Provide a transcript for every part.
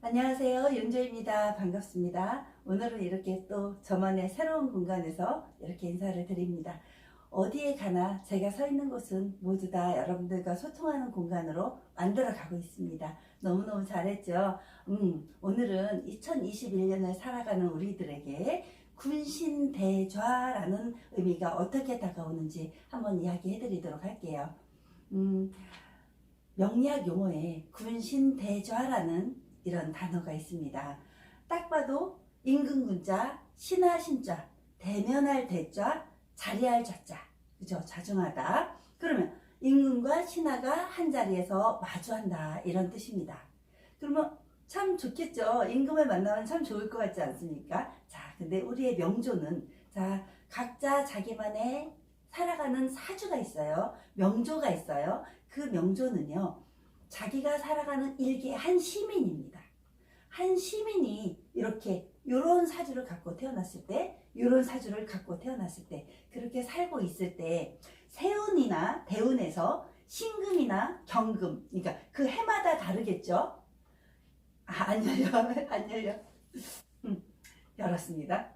안녕하세요. 윤조입니다. 반갑습니다. 오늘은 이렇게 또 저만의 새로운 공간에서 이렇게 인사를 드립니다. 어디에 가나 제가 서 있는 곳은 모두 다 여러분들과 소통하는 공간으로 만들어 가고 있습니다. 너무너무 잘했죠? 오늘은 2021년을 살아가는 우리들에게 군신대좌라는 의미가 어떻게 다가오는지 한번 이야기해 드리도록 할게요. 명리학 용어에 군신대좌라는 이런 단어가 있습니다. 딱 봐도 임금군자, 신하신자, 대면할 대좌, 자리할 좌자. 그죠? 자중하다. 그러면 임금과 신하가 한 자리에서 마주한다. 이런 뜻입니다. 그러면 참 좋겠죠? 임금을 만나면 참 좋을 것 같지 않습니까? 자, 근데 우리의 명조는, 자, 각자 자기만의 살아가는 사주가 있어요. 명조가 있어요. 그 명조는요, 자기가 살아가는 일개의 한 시민입니다. 한 시민이 이렇게 요런 사주를 갖고 태어났을 때, 요런 사주를 갖고 태어났을 때, 그렇게 살고 있을 때 세운이나 대운에서 신금이나 경금, 그러니까 그 해마다 다르겠죠? 안 열려. 안 열려. 열었습니다.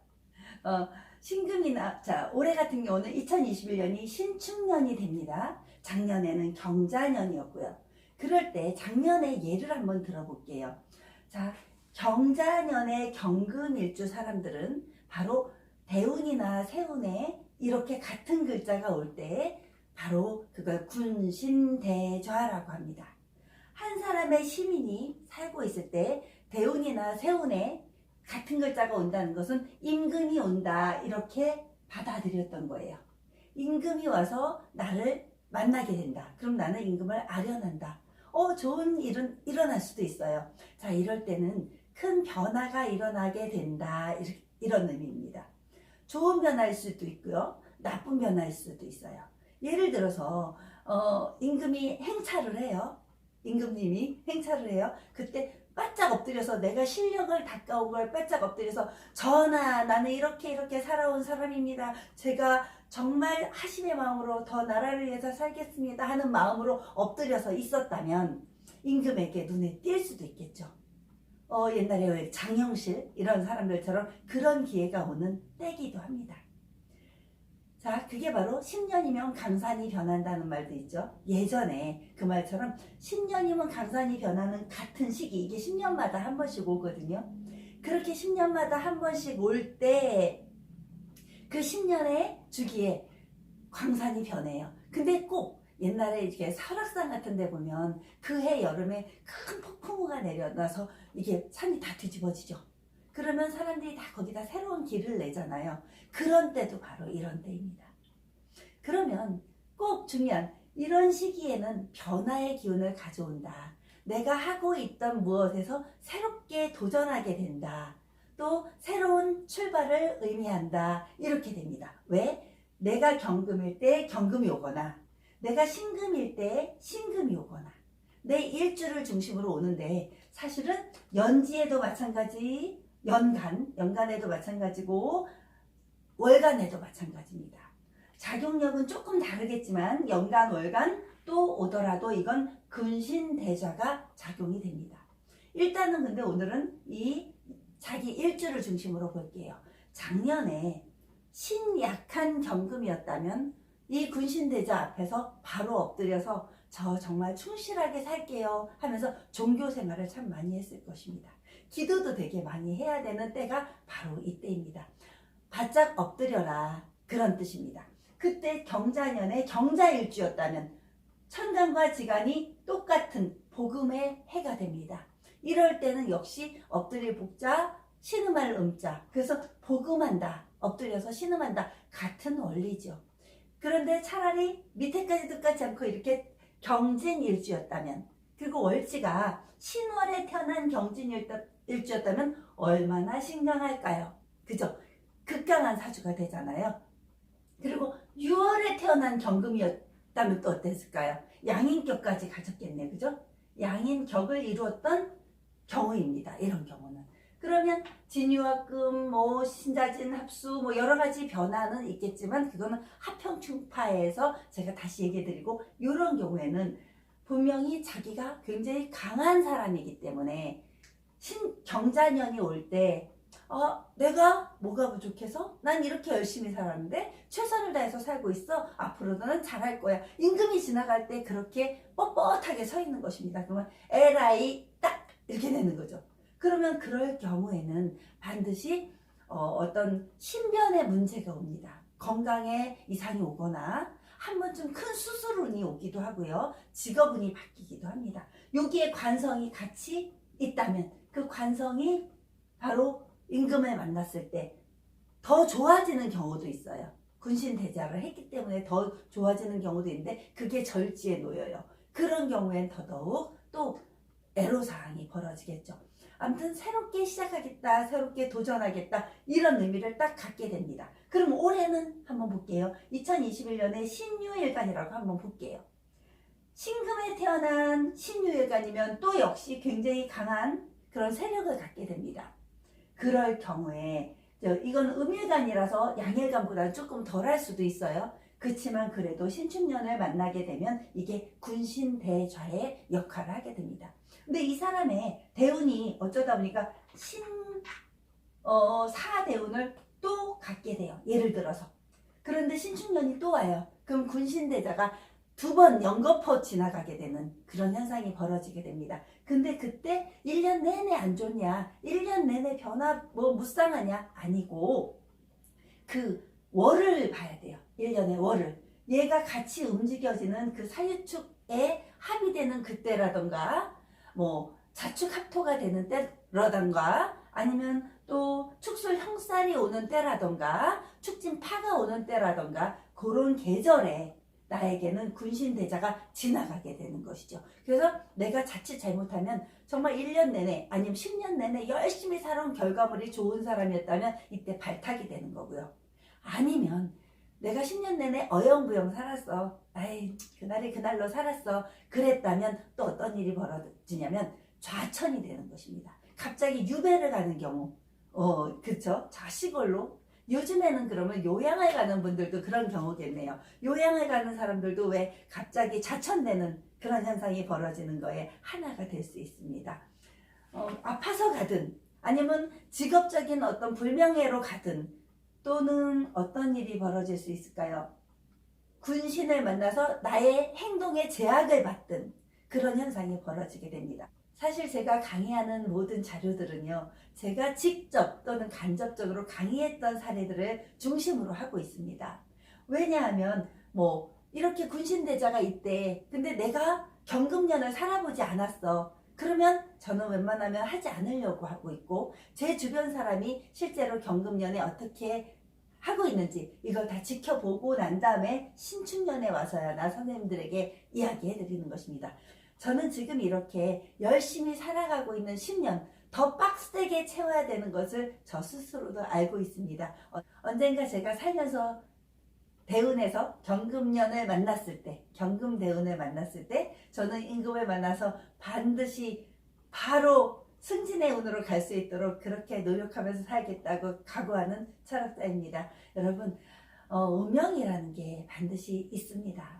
신금이나, 자, 올해 같은 경우는 2021년이 신축년이 됩니다. 작년에는 경자년이었고요. 그럴 때 작년의 예를 한번 들어볼게요. 자, 경자년의 경금일주 사람들은 바로 대운이나 세운에 이렇게 같은 글자가 올 때 바로 그걸 군신대좌라고 합니다. 한 사람의 시민이 살고 있을 때 대운이나 세운에 같은 글자가 온다는 것은 임금이 온다, 이렇게 받아들였던 거예요. 임금이 와서 나를 만나게 된다. 그럼 나는 임금을 아련한다. 좋은 일은 일어날 수도 있어요. 자, 이럴 때는 큰 변화가 일어나게 된다, 이런 의미입니다. 좋은 변화일 수도 있고요, 나쁜 변화일 수도 있어요. 예를 들어서 임금이 행차를 해요. 임금님이 행차를 해요. 그때 바짝 엎드려서, 내가 실력을 닦아온 걸 바짝 엎드려서, 전하, 나는 이렇게 살아온 사람입니다. 제가 정말 하심의 마음으로 더 나라를 위해서 살겠습니다 하는 마음으로 엎드려서 있었다면 임금에게 눈에 띌 수도 있겠죠. 옛날에 왜 장영실 이런 사람들처럼 그런 기회가 오는 때기도 합니다. 자, 그게 바로 10년이면 강산이 변한다는 말도 있죠. 예전에 그 말처럼 10년이면 강산이 변하는 같은 시기, 이게 10년마다 한 번씩 오거든요. 그렇게 10년마다 한 번씩 올 때 그 10년의 주기에 광산이 변해요. 근데 꼭 옛날에 이렇게 설악산 같은 데 보면 그 해 여름에 큰 폭풍우가 내려놔서 이게 산이 다 뒤집어지죠. 그러면 사람들이 다 거기다 새로운 길을 내잖아요. 그런 때도 바로 이런 때입니다. 그러면 꼭 중요한, 이런 시기에는 변화의 기운을 가져온다. 내가 하고 있던 무엇에서 새롭게 도전하게 된다. 또 새로운 출발을 의미한다. 이렇게 됩니다. 왜? 내가 경금일 때 경금이 오거나, 내가 신금일 때 신금이 오거나, 내 일주를 중심으로 오는데, 사실은 연지에도 마찬가지, 연간에도 마찬가지고 월간에도 마찬가지입니다. 작용력은 조금 다르겠지만 연간, 월간 또 오더라도 이건 군신대좌가 작용이 됩니다. 일단은 근데 오늘은 이 자기 일주를 중심으로 볼게요. 작년에 신약한 경금이었다면 이 군신대좌 앞에서 바로 엎드려서 저 정말 충실하게 살게요 하면서 종교 생활을 참 많이 했을 것입니다. 기도도 되게 많이 해야 되는 때가 바로 이때입니다. 바짝 엎드려라, 그런 뜻입니다. 그때 경자년의 경자일주였다면 천간과 지간이 똑같은 복음의 해가 됩니다. 이럴 때는 역시 엎드릴 복자, 신음할 음자, 그래서 복음한다, 엎드려서 신음한다, 같은 원리죠. 그런데 차라리 밑에까지 듣지 않고 이렇게 경진일주였다면, 그리고 월지가 신월에 태어난 경진일주였다면 얼마나 신강할까요? 그죠? 극강한 사주가 되잖아요. 그리고 6월에 태어난 경금이었다면 또 어땠을까요? 양인격까지 가졌겠네, 그죠? 양인격을 이루었던 경우입니다. 이런 경우는. 그러면 진유화금, 신자진, 합수, 여러 가지 변화는 있겠지만 그거는 하평충파에서 제가 다시 얘기해드리고, 이런 경우에는 분명히 자기가 굉장히 강한 사람이기 때문에 경자년이 올 때 내가 뭐가 부족해서? 난 이렇게 열심히 살았는데 최선을 다해서 살고 있어. 앞으로도 난 잘할 거야. 임금이 지나갈 때 그렇게 뻣뻣하게 서 있는 것입니다. 그러면 에라이 딱 이렇게 되는 거죠. 그러면 그럴 경우에는 반드시 어떤 신변의 문제가 옵니다. 건강에 이상이 오거나 한 번쯤 큰 수술운이 오기도 하고요. 직업운이 바뀌기도 합니다. 여기에 관성이 같이 있다면 그 관성이 바로 임금을 만났을 때 더 좋아지는 경우도 있어요. 군신대자를 했기 때문에 더 좋아지는 경우도 있는데 그게 절지에 놓여요. 그런 경우엔 더더욱 또 애로사항이 벌어지겠죠. 아무튼 새롭게 시작하겠다, 새롭게 도전하겠다 이런 의미를 딱 갖게 됩니다. 그럼 올해는 한번 볼게요. 2021년에 신유일간이라고 한번 볼게요. 신금에 태어난 신유일간이면 또 역시 굉장히 강한 그런 세력을 갖게 됩니다. 그럴 경우에 이건 음일간이라서 양일간보다 조금 덜할 수도 있어요. 그렇지만 그래도 신축년을 만나게 되면 이게 군신대좌의 역할을 하게 됩니다. 근데 이 사람의 대운이 어쩌다 보니까 사대운을 또 갖게 돼요. 예를 들어서. 그런데 신축년이 또 와요. 그럼 군신대자가 두 번 연거푸 지나가게 되는 그런 현상이 벌어지게 됩니다. 근데 그때 1년 내내 안 좋냐? 1년 내내 변화 무쌍하냐? 아니고 그 월을 봐야 돼요. 1년의 월을. 얘가 같이 움직여지는 그 사유축에 합의되는 그때라던가 자축합토가 되는 때라던가 아니면 또 축술 형살이 오는 때라던가 축진파가 오는 때라던가 그런 계절에 나에게는 군신대자가 지나가게 되는 것이죠. 그래서 내가 자칫 잘못하면 정말 1년 내내 아니면 10년 내내 열심히 살아온 결과물이 좋은 사람이었다면 이때 발탁이 되는 거고요. 아니면 내가 10년 내내 어영부영 살았어. 그날이 그날로 살았어. 그랬다면 또 어떤 일이 벌어지냐면 좌천이 되는 것입니다. 갑자기 유배를 가는 경우. 그쵸? 자식을로. 요즘에는 그러면 요양을 가는 분들도 그런 경우겠네요. 요양을 가는 사람들도 왜 갑자기 좌천되는 그런 현상이 벌어지는 거에 하나가 될 수 있습니다. 아파서 가든 아니면 직업적인 어떤 불명예로 가든 또는 어떤 일이 벌어질 수 있을까요? 군신을 만나서 나의 행동에 제약을 받든 그런 현상이 벌어지게 됩니다. 사실 제가 강의하는 모든 자료들은요, 제가 직접 또는 간접적으로 강의했던 사례들을 중심으로 하고 있습니다. 왜냐하면 이렇게 군신대자가 있대. 근데 내가 경금년을 살아보지 않았어. 그러면 저는 웬만하면 하지 않으려고 하고 있고 제 주변 사람이 실제로 경금년에 어떻게 하고 있는지 이걸 다 지켜보고 난 다음에 신축년에 와서야 나 선생님들에게 이야기해 드리는 것입니다. 저는 지금 이렇게 열심히 살아가고 있는 10년 더 빡세게 채워야 되는 것을 저 스스로도 알고 있습니다. 언젠가 제가 살면서 대운에서 경금년을 만났을 때, 경금대운을 만났을 때 저는 임금을 만나서 반드시 바로 승진의 운으로 갈 수 있도록 그렇게 노력하면서 살겠다고 각오하는 철학자입니다. 여러분, 운명이라는 게 반드시 있습니다.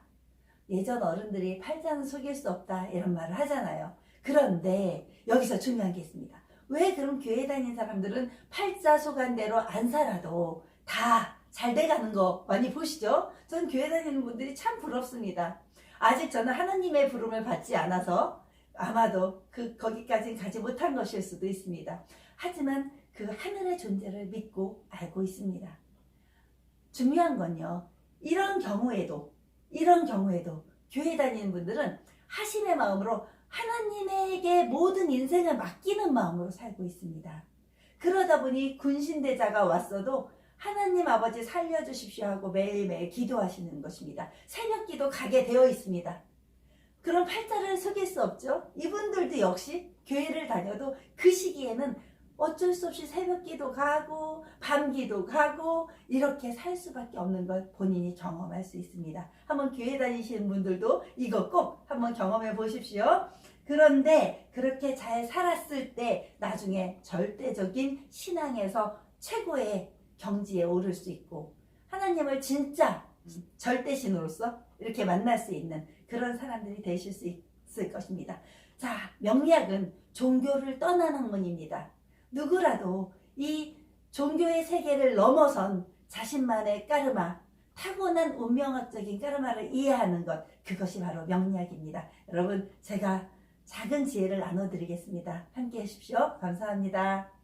예전 어른들이 팔자는 속일 수 없다 이런 말을 하잖아요. 그런데 여기서 중요한 게 있습니다. 왜 그럼 교회 다니는 사람들은 팔자 속한 대로 안 살아도 다 잘 돼가는 거 많이 보시죠? 저는 교회 다니는 분들이 참 부럽습니다. 아직 저는 하나님의 부름을 받지 않아서 아마도 거기까지는 가지 못한 것일 수도 있습니다. 하지만 그 하늘의 존재를 믿고 알고 있습니다. 중요한 건요, 이런 경우에도 교회 다니는 분들은 하심의 마음으로 하나님에게 모든 인생을 맡기는 마음으로 살고 있습니다. 그러다 보니 군신대자가 왔어도 하나님 아버지 살려주십시오 하고 매일매일 기도하시는 것입니다. 새벽기도 가게 되어 있습니다. 그럼 팔자를 속일 수 없죠. 이분들도 역시 교회를 다녀도 그 시기에는 어쩔 수 없이 새벽기도 가고 밤기도 가고 이렇게 살 수밖에 없는 걸 본인이 경험할 수 있습니다. 한번 교회 다니시는 분들도 이거 꼭 한번 경험해 보십시오. 그런데 그렇게 잘 살았을 때 나중에 절대적인 신앙에서 최고의 경지에 오를 수 있고 하나님을 진짜 절대신으로서 이렇게 만날 수 있는 그런 사람들이 되실 수 있을 것입니다. 자, 명리학은 종교를 떠난 학문입니다. 누구라도 이 종교의 세계를 넘어선 자신만의 까르마, 타고난 운명학적인 까르마를 이해하는 것, 그것이 바로 명리학입니다. 여러분, 제가 작은 지혜를 나눠드리겠습니다. 함께 하십시오. 감사합니다.